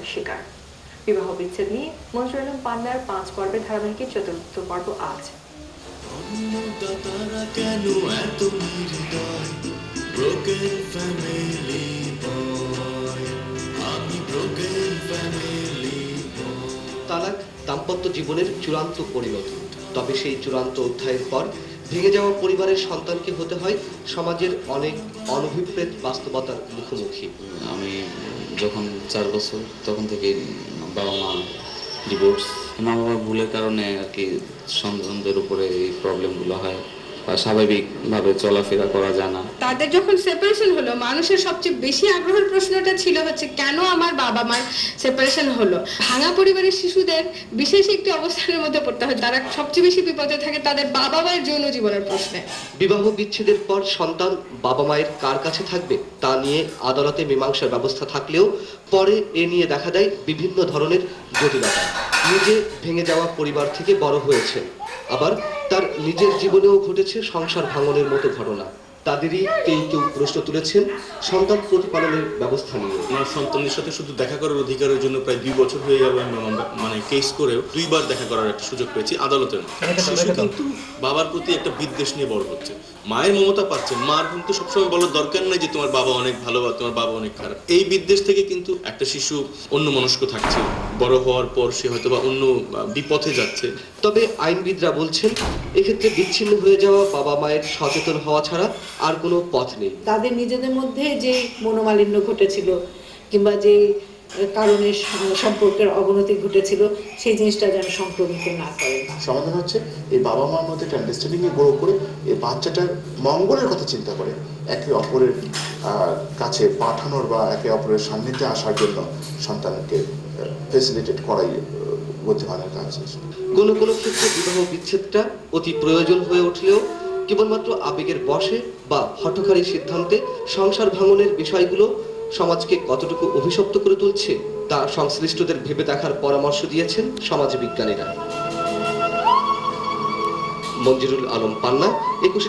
নির্যাতনের শিকার। বিবাহ বিচ্ছেদ নিয়ে মঞ্জুরুল আলম পান্নার 5 পর্বের ধারাবাহিকের 4র্থ পর্ব আজ। তালাক দাম্পত্য জীবনের চূড়ান্ত পরিণতি, তবে সেই চূড়ান্ত অধ্যায়ের পর ভেঙে যাওয়া পরিবারের সন্তানকে হতে হয় সমাজের অনেক অনভিপ্রেত বাস্তবতার মুখোমুখি। আমি যখন 4 বছর তখন থেকে বাবা মা ডিভোর্স, মা বাবার ভুলের কারণে আর কি সন্তানদের উপরে এই প্রবলেমগুলো হয়, স্বাভাবিকভাবে চলাফেরা করা যায় না। তাদের যখন সেপারেশন হলো, মানুষের সবচেয়ে বেশি আগ্রহের প্রশ্নটা ছিল হচ্ছে কেন আমার বাবা মার সেপারেশন হলো। ভাঙা পরিবারের শিশুদের বিশেষ একটি অবস্থানের মধ্যে পড়তে হয়, তারা সবচেয়ে বেশি বিপদে থাকে তাদের বাবা মায়ের যৌন জীবনের প্রশ্নে। বিবাহ বিচ্ছেদের পর সন্তান বাবা মায়ের কার কাছে থাকবে তা নিয়ে আদালতে মীমাংসার ব্যবস্থা থাকলেও পরে এ নিয়ে দেখা দেয় বিভিন্ন ধরনের জটিলতা। নিজে ভেঙে যাওয়া পরিবার থেকে বড় হয়েছেন, আবার তার নিজের জীবনেও ঘটেছে সংসার ভাঙনের মতো ঘটনা। তাদেরই কেউ কেউ প্রশ্ন তুলেছেন সন্তান প্রতিপালনের ব্যবস্থা নিয়ে। আমার সন্তানের সাথে শুধু দেখা করার অধিকারের জন্য প্রায় 2 বছর হয়ে গেল আমি মানে কেস করেও 2 বার দেখা করার একটা সুযোগ পেয়েছি আদালতের মধ্যে। শিশু কিন্তু বাবার প্রতি একটা বিদ্বেষ নিয়ে বড় হচ্ছে, মায়ের মমতা পাচ্ছেন, মার কিন্তু সবসময় বলার দরকার নেই যে তোমার বাবা অনেক ভালো বা তোমার বাবা অনেক খারাপ। এই বিদ্বেষ থেকে কিন্তু একটা শিশু অন্য মনস্ক থাকছে, বড় হওয়ার পর সে হয়তো বা অন্য বিপথে যাচ্ছে। তবে আইনবিদরা বলছেন এক্ষেত্রে বিচ্ছিন্ন হয়ে যাওয়া বাবা মায়ের সচেতন হওয়া ছাড়া আর কোনো পথ নেই। তাদের নিজেদের মধ্যে যে মনোমালিন্য ঘটেছিল কিংবা যে কারণে সম্পর্কের অবনতি ঘটেছিল সেই জিনিসটা যেন সংক্রমিত না করে। সমাধান হচ্ছে এই বাবা মার মধ্যে একটা আন্ডারস্ট্যান্ডিং এ গ্রো করে এই বাচ্চাটার মঙ্গলের কথা চিন্তা করে একে অপরের কাছে পাঠানোর বা একে অপরের সান্নিধ্যে আসার জন্য সন্তানকে ফেসিলিটেট করাই বুদ্ধিমানের কাজ। কোনো কোনো ক্ষেত্রে বিবাহ বিচ্ছেদটা অতি প্রয়োজন হয়ে উঠলেও কেবলমাত্র আবেগের বশে বা হঠকারী সিদ্ধান্তে সংসার ভাঙনের বিষয়গুলো সমাজকে কতটুকু অভিশপ্ত করে তুলছে তা সংশ্লিষ্টদের ভেবে দেখার পরামর্শ দিয়েছেন সমাজবিজ্ঞানীরা। মঞ্জুরুল আলম পান্না, 21